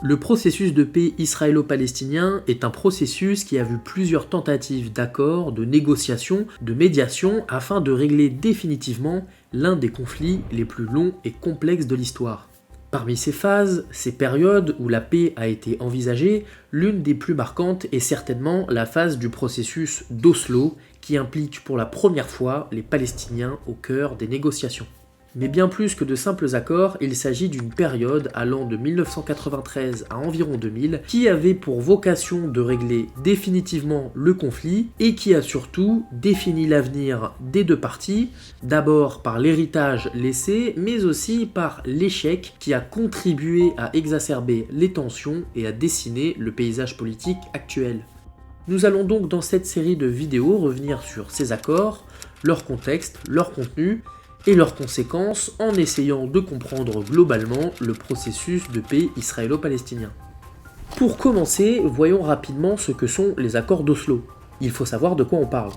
Le processus de paix israélo-palestinien est un processus qui a vu plusieurs tentatives d'accords, de négociations, de médiation afin de régler définitivement l'un des conflits les plus longs et complexes de l'histoire. Parmi ces phases, ces périodes où la paix a été envisagée, l'une des plus marquantes est certainement la phase du processus d'Oslo qui implique pour la première fois les Palestiniens au cœur des négociations. Mais bien plus que de simples accords, il s'agit d'une période allant de 1993 à environ 2000 qui avait pour vocation de régler définitivement le conflit et qui a surtout défini l'avenir des deux parties, d'abord par l'héritage laissé, mais aussi par l'échec qui a contribué à exacerber les tensions et à dessiner le paysage politique actuel. Nous allons donc dans cette série de vidéos revenir sur ces accords, leur contexte, leur contenu, et leurs conséquences en essayant de comprendre globalement le processus de paix israélo-palestinien. Pour commencer, voyons rapidement ce que sont les accords d'Oslo. Il faut savoir de quoi on parle.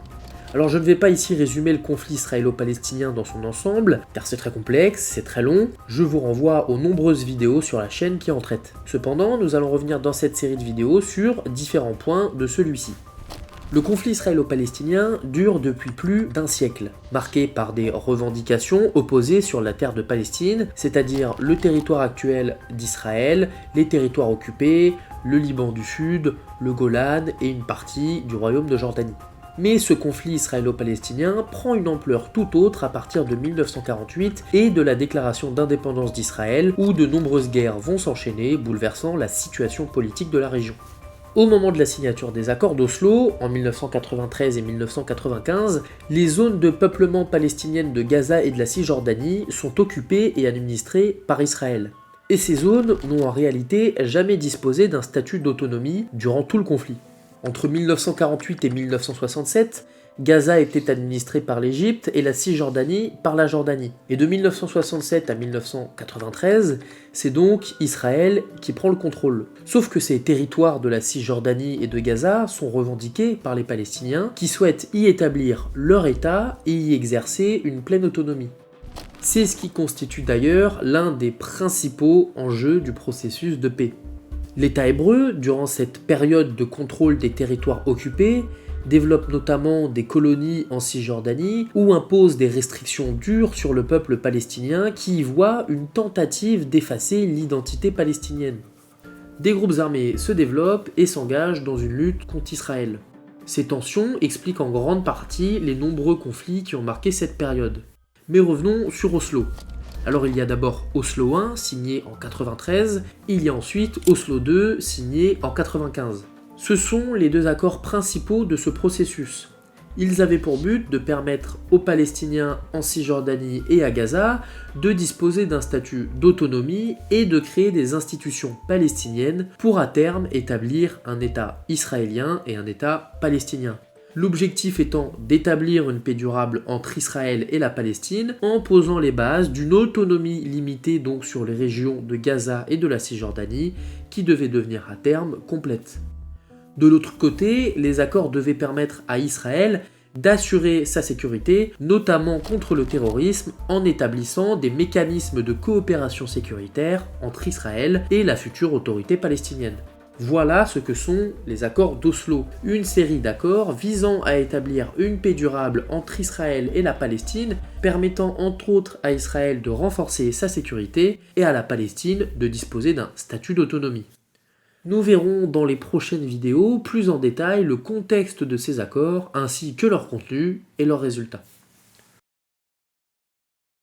Alors je ne vais pas ici résumer le conflit israélo-palestinien dans son ensemble, car c'est très complexe, c'est très long, je vous renvoie aux nombreuses vidéos sur la chaîne qui en traitent. Cependant, nous allons revenir dans cette série de vidéos sur différents points de celui-ci. Le conflit israélo-palestinien dure depuis plus d'un siècle, marqué par des revendications opposées sur la terre de Palestine, c'est-à-dire le territoire actuel d'Israël, les territoires occupés, le Liban du Sud, le Golan et une partie du royaume de Jordanie. Mais ce conflit israélo-palestinien prend une ampleur tout autre à partir de 1948 et de la déclaration d'indépendance d'Israël, où de nombreuses guerres vont s'enchaîner, bouleversant la situation politique de la région. Au moment de la signature des accords d'Oslo, en 1993 et 1995, les zones de peuplement palestiniennes de Gaza et de la Cisjordanie sont occupées et administrées par Israël. Et ces zones n'ont en réalité jamais disposé d'un statut d'autonomie durant tout le conflit. Entre 1948 et 1967, Gaza était administrée par l'Égypte et la Cisjordanie par la Jordanie. Et de 1967 à 1993, c'est donc Israël qui prend le contrôle. Sauf que ces territoires de la Cisjordanie et de Gaza sont revendiqués par les Palestiniens qui souhaitent y établir leur État et y exercer une pleine autonomie. C'est ce qui constitue d'ailleurs l'un des principaux enjeux du processus de paix. L'État hébreu, durant cette période de contrôle des territoires occupés, développe notamment des colonies en Cisjordanie ou impose des restrictions dures sur le peuple palestinien qui y voit une tentative d'effacer l'identité palestinienne. Des groupes armés se développent et s'engagent dans une lutte contre Israël. Ces tensions expliquent en grande partie les nombreux conflits qui ont marqué cette période. Mais revenons sur Oslo. Alors il y a d'abord Oslo I, signé en 93, il y a ensuite Oslo II, signé en 95. Ce sont les deux accords principaux de ce processus. Ils avaient pour but de permettre aux Palestiniens en Cisjordanie et à Gaza de disposer d'un statut d'autonomie et de créer des institutions palestiniennes pour à terme établir un État israélien et un État palestinien. L'objectif étant d'établir une paix durable entre Israël et la Palestine en posant les bases d'une autonomie limitée donc sur les régions de Gaza et de la Cisjordanie qui devait devenir à terme complète. De l'autre côté, les accords devaient permettre à Israël d'assurer sa sécurité, notamment contre le terrorisme, en établissant des mécanismes de coopération sécuritaire entre Israël et la future autorité palestinienne. Voilà ce que sont les accords d'Oslo, une série d'accords visant à établir une paix durable entre Israël et la Palestine, permettant entre autres à Israël de renforcer sa sécurité et à la Palestine de disposer d'un statut d'autonomie. Nous verrons dans les prochaines vidéos plus en détail le contexte de ces accords ainsi que leur contenu et leurs résultats.